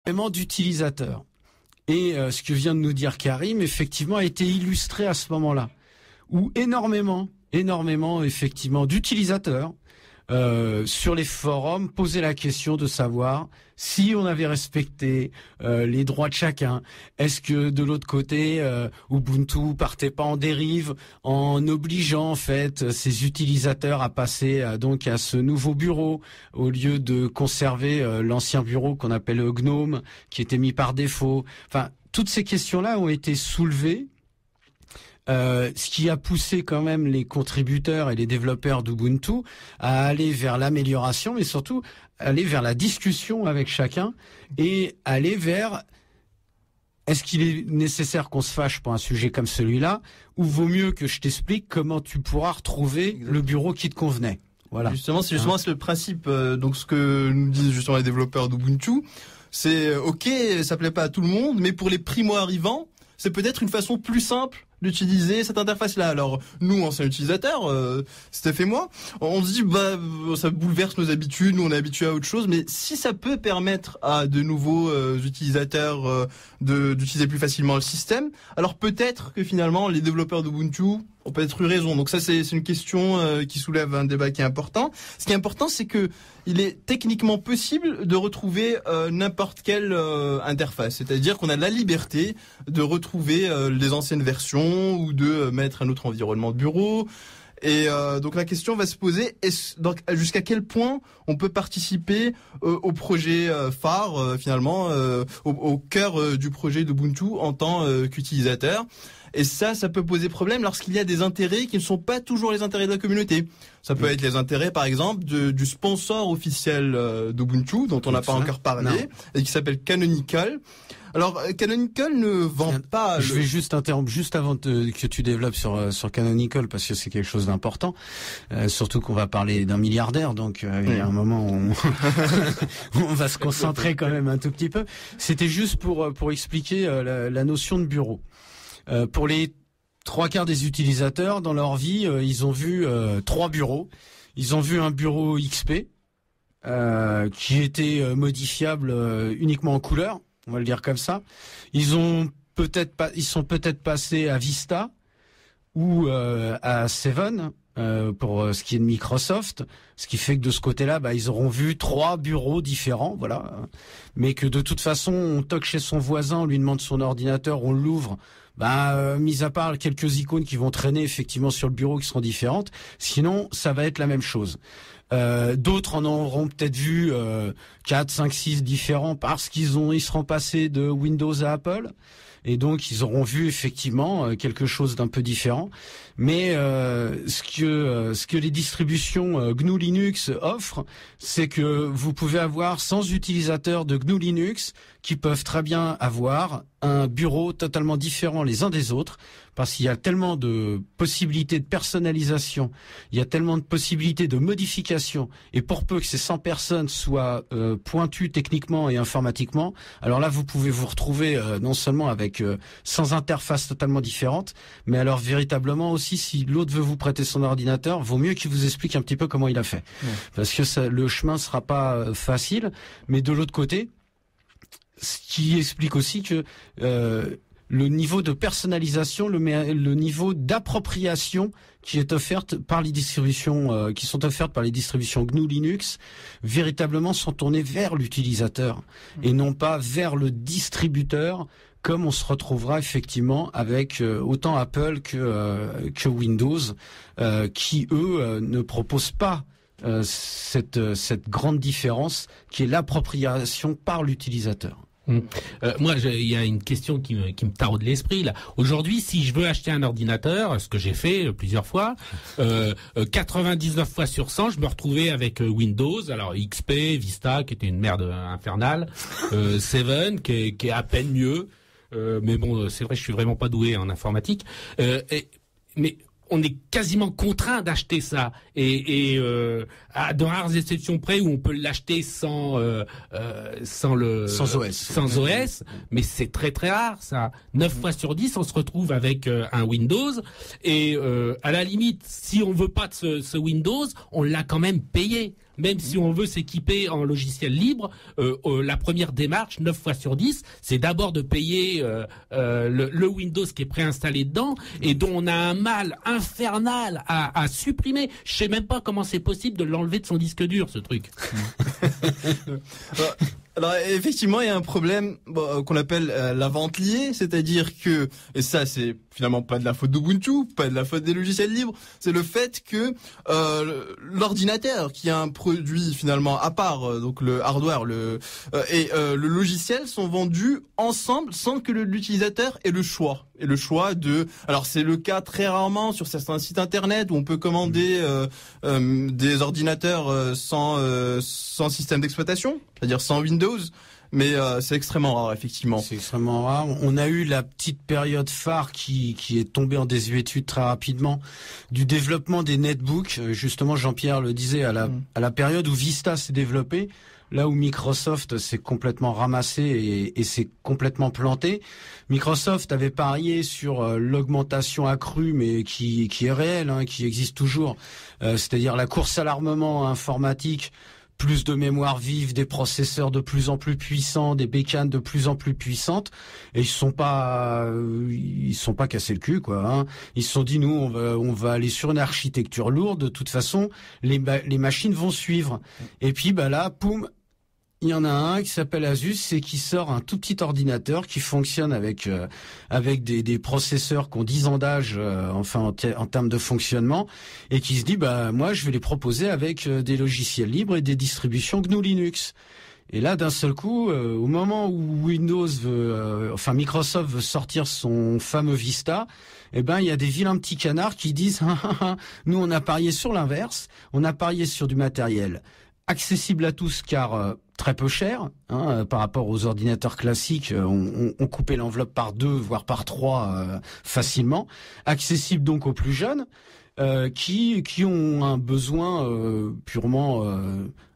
énormément d'utilisateurs. Et ce que vient de nous dire Karim, effectivement, a été illustré à ce moment-là, où énormément, effectivement, d'utilisateurs sur les forums posaient la question de savoir si on avait respecté les droits de chacun. Est-ce que de l'autre côté, Ubuntu partait pas en dérive en obligeant en fait ces utilisateurs à passer donc à ce nouveau bureau au lieu de conserver l'ancien bureau qu'on appelle GNOME qui était mis par défaut. Enfin, toutes ces questions-là ont été soulevées. Ce qui a poussé quand même les contributeurs et les développeurs d'Ubuntu à aller vers l'amélioration, mais surtout aller vers la discussion avec chacun et aller vers est-ce qu'il est nécessaire qu'on se fâche pour un sujet comme celui-là, ou vaut mieux que je t'explique comment tu pourras retrouver le bureau qui te convenait. Voilà. Justement, c'est le principe. Donc ce que nous disent justement les développeurs d'Ubuntu, c'est ok, ça plaît pas à tout le monde, mais pour les primo-arrivants, c'est peut-être une façon plus simple d'utiliser cette interface-là. Alors, nous, anciens utilisateurs, Steph et moi, on se dit, ça bouleverse nos habitudes, nous, on est habitués à autre chose, mais si ça peut permettre à de nouveaux utilisateurs d'utiliser plus facilement le système, alors peut-être que finalement, les développeurs d'Ubuntu ont peut-être eu raison. Donc ça, c'est une question qui soulève un débat qui est important. Ce qui est important, c'est que il est techniquement possible de retrouver n'importe quelle interface. C'est-à-dire qu'on a la liberté de retrouver les anciennes versions ou de mettre un autre environnement de bureau. Et donc la question va se poser, donc jusqu'à quel point on peut participer au projet phare, finalement, au cœur du projet d'Ubuntu en tant qu'utilisateur. Et ça peut poser problème lorsqu'il y a des intérêts qui ne sont pas toujours les intérêts de la communauté. Ça peut être les intérêts, par exemple, du sponsor officiel d'Ubuntu, dont on n'a pas encore parlé, et qui s'appelle Canonical. Alors, Canonical ne vend pas... Je vais juste interrompre juste avant que tu développes sur Canonical, parce que c'est quelque chose d'important. Surtout qu'on va parler d'un milliardaire, donc il y a un moment où on va se concentrer quand même un tout petit peu. C'était juste pour expliquer la notion de bureau. Pour les 3/4 des utilisateurs, dans leur vie, ils ont vu 3 bureaux. Ils ont vu un bureau XP qui était modifiable uniquement en couleur, on va le dire comme ça. Ils sont peut-être passés à Vista ou à Seven pour ce qui est de Microsoft, ce qui fait que de ce côté-là, ils auront vu 3 bureaux différents, voilà. Mais que de toute façon, on toque chez son voisin, on lui demande son ordinateur, on l'ouvre. Mis à part quelques icônes qui vont traîner effectivement sur le bureau qui seront différentes, sinon ça va être la même chose. D'autres en auront peut-être vu 4, 5, 6 différents parce qu'ils seront passés de Windows à Apple. Et donc ils auront vu effectivement quelque chose d'un peu différent. Mais ce que les distributions GNU Linux offrent, c'est que vous pouvez avoir 100 utilisateurs de GNU Linux qui peuvent très bien avoir un bureau totalement différent les uns des autres, parce qu'il y a tellement de possibilités de personnalisation, il y a tellement de possibilités de modification, et pour peu que ces 100 personnes soient pointues techniquement et informatiquement, alors là vous pouvez vous retrouver non seulement avec 100 interfaces totalement différentes, mais alors véritablement aussi, si l'autre veut vous prêter son ordinateur, vaut mieux qu'il vous explique un petit peu comment il a fait, parce que le chemin sera pas facile. Mais de l'autre côté, ce qui explique aussi que le niveau de personnalisation, le niveau d'appropriation qui est offerte par les distributions, qui sont offertes par les distributions GNU Linux, véritablement sont tournées vers l'utilisateur et non pas vers le distributeur, comme on se retrouvera effectivement avec autant Apple que Windows, qui eux ne proposent pas cette grande différence qui est l'appropriation par l'utilisateur. Moi, il y a une question qui me taraude l'esprit là. Aujourd'hui, si je veux acheter un ordinateur, ce que j'ai fait plusieurs fois, 99 fois sur 100, je me retrouvais avec Windows, alors XP, Vista, qui était une merde infernale, Seven, qui est à peine mieux. Mais bon, c'est vrai, je suis vraiment pas doué en informatique. Mais on est quasiment contraint d'acheter ça, et à de rares exceptions près où on peut l'acheter sans OS, mais c'est très très rare ça. 9 fois sur 10, on se retrouve avec un Windows, et à la limite, si on veut pas de ce Windows, on l'a quand même payé. même si on veut s'équiper en logiciel libre, la première démarche, 9 fois sur 10, c'est d'abord de payer le Windows qui est préinstallé dedans et dont on a un mal infernal à supprimer. Je sais même pas comment c'est possible de l'enlever de son disque dur, ce truc. Alors effectivement, il y a un problème qu'on appelle la vente liée, c'est-à-dire que, et ça c'est finalement pas de la faute d'Ubuntu, pas de la faute des logiciels libres, c'est le fait que l'ordinateur, qui est un produit finalement à part, donc le hardware et le logiciel sont vendus ensemble sans que l'utilisateur ait le choix. Et le choix alors c'est le cas très rarement sur certains sites internet où on peut commander des ordinateurs sans système d'exploitation, c'est-à-dire sans Windows, mais c'est extrêmement rare effectivement. C'est extrêmement rare. On a eu la petite période phare qui est tombée en désuétude très rapidement du développement des netbooks. Justement, Jean-Pierre le disait, à la période où Vista s'est développé. Là où Microsoft s'est complètement ramassé et s'est complètement planté. Microsoft avait parié sur l'augmentation accrue, mais qui est réelle, qui existe toujours. C'est-à-dire la course à l'armement informatique, plus de mémoire vive, des processeurs de plus en plus puissants, des bécanes de plus en plus puissantes, et ils sont pas cassés le cul, quoi. Ils se sont dit, nous, on va aller sur une architecture lourde. De toute façon, les machines vont suivre. Et puis, là, poum. Il y en a un qui s'appelle Asus et qui sort un tout petit ordinateur qui fonctionne avec des processeurs qui ont 10 ans d'âge, en termes de fonctionnement, et qui se dit moi je vais les proposer avec des logiciels libres et des distributions GNU Linux. Et là, d'un seul coup, au moment où Microsoft veut sortir son fameux Vista, il y a des vilains petits canards qui disent nous on a parié sur l'inverse, on a parié sur du matériel accessible à tous car très peu cher, par rapport aux ordinateurs classiques, on coupait l'enveloppe par 2 voire par 3 facilement, accessible donc aux plus jeunes qui ont un besoin purement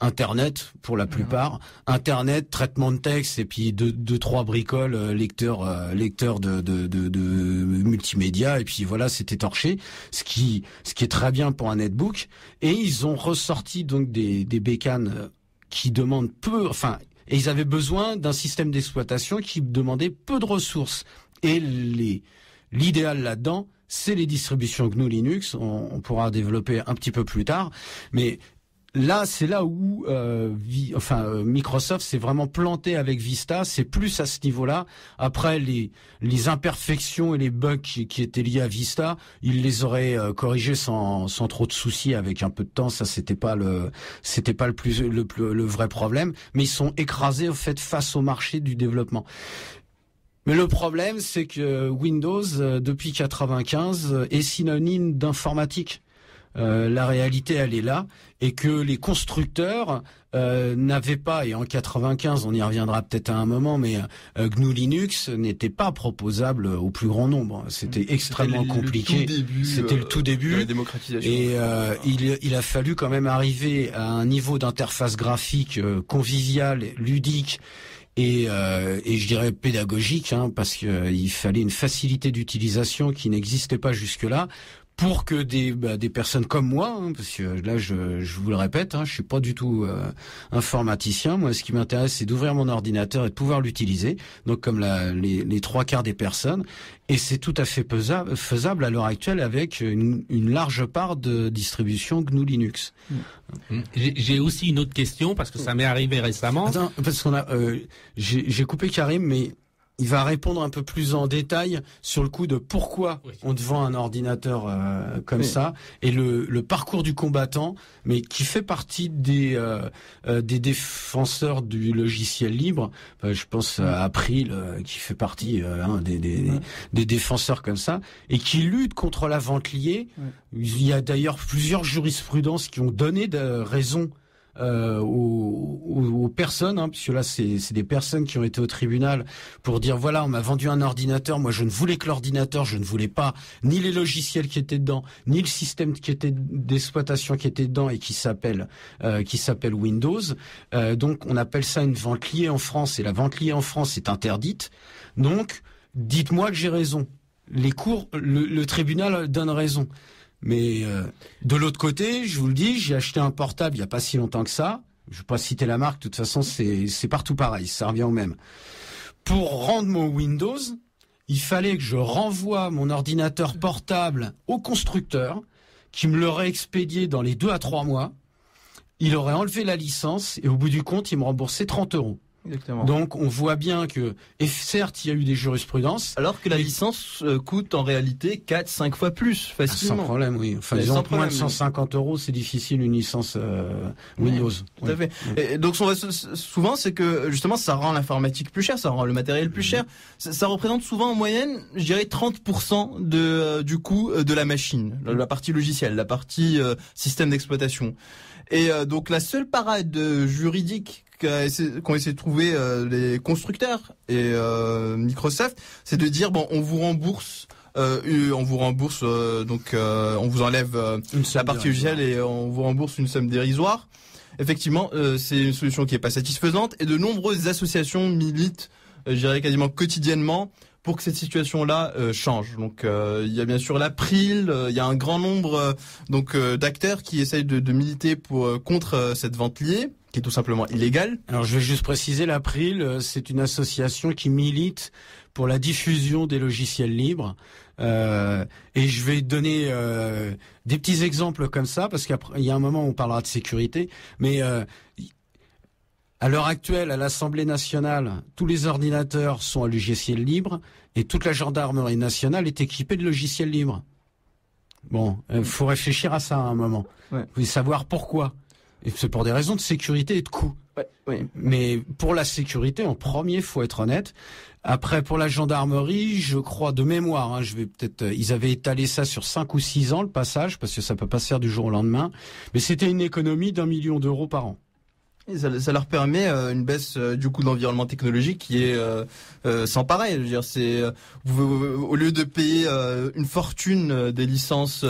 Internet pour la plupart, Internet, traitement de texte et puis deux trois bricoles, lecteur de multimédia, et puis voilà, c'est étorché, ce qui est très bien pour un netbook. Et ils ont ressorti donc des bécanes qui demandent et ils avaient besoin d'un système d'exploitation qui demandait peu de ressources. Et l'idéal là-dedans, c'est les distributions GNU Linux. On pourra développer un petit peu plus tard, mais là, c'est là où Microsoft s'est vraiment planté avec Vista. C'est plus à ce niveau-là. Après, les imperfections et les bugs qui étaient liés à Vista, ils les auraient corrigés sans trop de soucis, avec un peu de temps. Ça, c'était pas le vrai problème. Mais ils sont écrasés face au marché du développement. Mais le problème, c'est que Windows, depuis 95, est synonyme d'informatique. La réalité, elle est là, et que les constructeurs n'avaient pas, et en 95, on y reviendra peut-être à un moment, mais GNU Linux n'était pas proposable au plus grand nombre. C'était extrêmement compliqué. C'était le tout début. De la démocratisation. Et il a fallu quand même arriver à un niveau d'interface graphique convivial, ludique, et je dirais pédagogique, parce que il fallait une facilité d'utilisation qui n'existait pas jusque-là, pour que des personnes comme moi, parce que là je vous le répète, je suis pas du tout informaticien. Moi, ce qui m'intéresse, c'est d'ouvrir mon ordinateur et de pouvoir l'utiliser. Donc comme les 3/4 des personnes, et c'est tout à fait faisable à l'heure actuelle avec une large part de distribution GNU Linux. J'ai aussi une autre question parce que ça m'est arrivé récemment. Attends, parce qu'on j'ai coupé Karim, mais il va répondre un peu plus en détail sur le coup de pourquoi on te vend un ordinateur comme ça, et le parcours du combattant, mais qui fait partie des défenseurs du logiciel libre. Je pense à April, qui fait partie des défenseurs comme ça, et qui lutte contre la vente liée. Il y a d'ailleurs plusieurs jurisprudences qui ont donné raison aux personnes, puisque là c'est des personnes qui ont été au tribunal pour dire voilà, on m'a vendu un ordinateur, moi je ne voulais que l'ordinateur, je ne voulais pas ni les logiciels qui étaient dedans, ni le système d'exploitation qui était dedans, et qui s'appelle Windows. Donc on appelle ça une vente liée en France, et la vente liée en France est interdite. Donc dites-moi que j'ai raison. Le tribunal donne raison. Mais de l'autre côté, je vous le dis, j'ai acheté un portable il y a pas si longtemps que ça. Je ne vais pas citer la marque, de toute façon c'est partout pareil, ça revient au même. Pour rendre mon Windows, il fallait que je renvoie mon ordinateur portable au constructeur, qui me l'aurait expédié dans les 2 à 3 mois. Il aurait enlevé la licence et au bout du compte, il me remboursait 30 €. Exactement. Donc on voit bien que, et certes il y a eu des jurisprudences. Alors que la licence coûte en réalité 4-5 fois plus facilement. Sans problème, oui. Enfin, disons que moins de 150 €, c'est difficile une licence Windows. Tout à fait. Et donc souvent c'est que justement ça rend l'informatique plus chère, ça rend le matériel plus cher. Ça représente souvent en moyenne, je dirais 30% du coût de la machine, la partie logicielle, la partie système d'exploitation. Et donc la seule parade juridique qu'ont essayé de trouver les constructeurs et Microsoft, c'est de dire bon, on vous rembourse, on vous enlève la partie logicielle et on vous rembourse une somme dérisoire. Effectivement, c'est une solution qui est pas satisfaisante et de nombreuses associations militent, je dirais quasiment quotidiennement, pour que cette situation-là change. Donc il y a bien sûr l'April, il y a un grand nombre d'acteurs qui essayent de militer contre cette vente liée, qui est tout simplement illégale. Alors je vais juste préciser, l'April, c'est une association qui milite pour la diffusion des logiciels libres. Et je vais donner des petits exemples comme ça, parce qu'il y a un moment où on parlera de sécurité, mais à l'heure actuelle, à l'Assemblée nationale, tous les ordinateurs sont à logiciel libre et toute la gendarmerie nationale est équipée de logiciels libres. Bon, faut réfléchir à ça à un moment. Ouais. Vous voulez savoir pourquoi. Et c'est pour des raisons de sécurité et de coût. Ouais, oui. Mais pour la sécurité, en premier, faut être honnête. Après, pour la gendarmerie, je crois de mémoire, ils avaient étalé ça sur 5 ou 6 ans, le passage, parce que ça peut pas se faire du jour au lendemain. Mais c'était une économie d'1 million d'euros par an. Et ça leur permet une baisse du coût de l'environnement technologique qui est sans pareil. Je veux dire, au lieu de payer une fortune des licences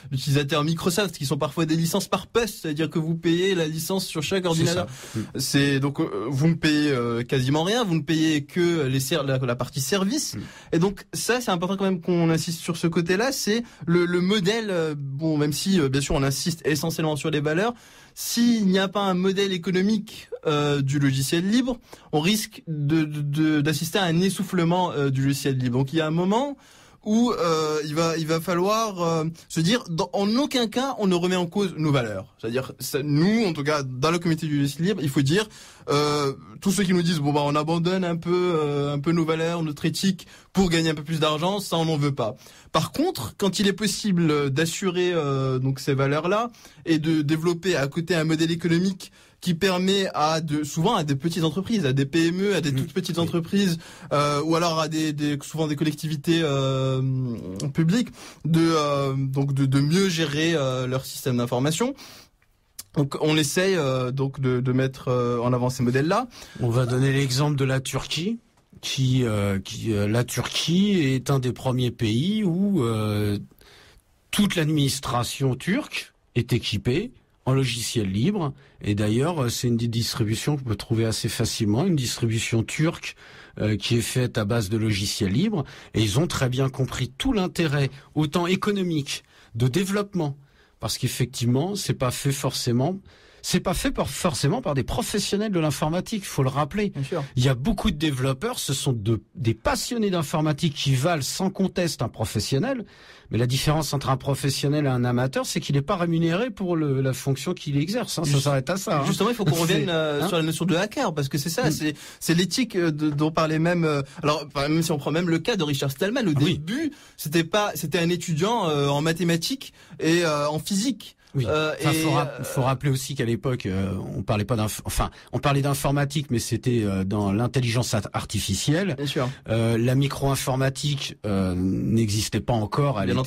d'utilisateurs Microsoft, qui sont parfois des licences par poste, c'est-à-dire que vous payez la licence sur chaque ordinateur. C'est donc vous ne payez quasiment rien, vous ne payez que la partie service. Et donc ça, c'est important quand même qu'on insiste sur ce côté-là. C'est le modèle. Bon, même si bien sûr on insiste essentiellement sur les valeurs. S'il n'y a pas un modèle économique du logiciel libre, on risque d'assister à un essoufflement du logiciel libre. Donc il y a un moment où il va falloir se dire, en aucun cas on ne remet en cause nos valeurs. C'est-à-dire nous, en tout cas dans la communauté du logiciel libre, il faut dire tous ceux qui nous disent bon bah on abandonne un peu nos valeurs, notre éthique pour gagner un peu plus d'argent, ça on n'en veut pas. Par contre, quand il est possible d'assurer donc ces valeurs-là et de développer à côté un modèle économique qui permet souvent à des petites entreprises, à des PME, à des toutes petites entreprises, ou alors à souvent des collectivités publiques, de mieux gérer leur système d'information. Donc on essaye de mettre en avant ces modèles-là. On va donner l'exemple de la Turquie. La Turquie est un des premiers pays où toute l'administration turque est équipée en logiciel libre. Et d'ailleurs, c'est une distribution qu'on peut trouver assez facilement, une distribution turque qui est faite à base de logiciels libres. Et ils ont très bien compris tout l'intérêt, autant économique, de développement. Parce qu'effectivement, c'est pas fait forcément par des professionnels de l'informatique, il faut le rappeler. Bien sûr. Il y a beaucoup de développeurs, ce sont des passionnés d'informatique qui valent sans conteste un professionnel. Mais la différence entre un professionnel et un amateur, c'est qu'il n'est pas rémunéré pour la fonction qu'il exerce. Ça s'arrête à ça. Justement, il faut qu'on revienne sur la notion de hacker, parce que c'est ça, c'est l'éthique dont parlait même. Alors, même si on prend même le cas de Richard Stallman, au début, c'était un étudiant en mathématiques et en physique. Oui. Faut rappeler aussi qu'à l'époque, on parlait d'informatique, mais c'était dans l'intelligence artificielle. Bien sûr. La micro-informatique n'existait pas encore. Elle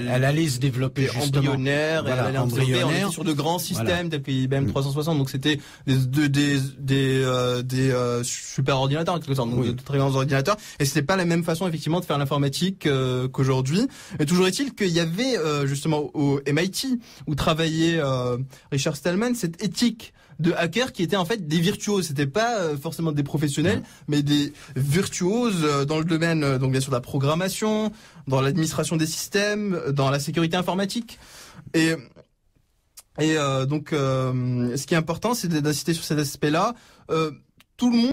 allait se développer justement. Embryonnaire. Elle allait embryonnaire. On était sur de grands systèmes tels que IBM 360. Donc c'était des super ordinateurs en quelque sorte, donc de très grands ordinateurs. Et c'était pas la même façon effectivement de faire l'informatique qu'aujourd'hui. Mais toujours est-il qu'il y avait justement au MIT où travaillait Richard Stallman, cette éthique de hackers qui étaient en fait des virtuoses. C'était pas forcément des professionnels, mais des virtuoses dans le domaine, donc bien sûr de la programmation, dans l'administration des systèmes, dans la sécurité informatique. Et donc, ce qui est important, c'est d'insister sur cet aspect-là. Tout le monde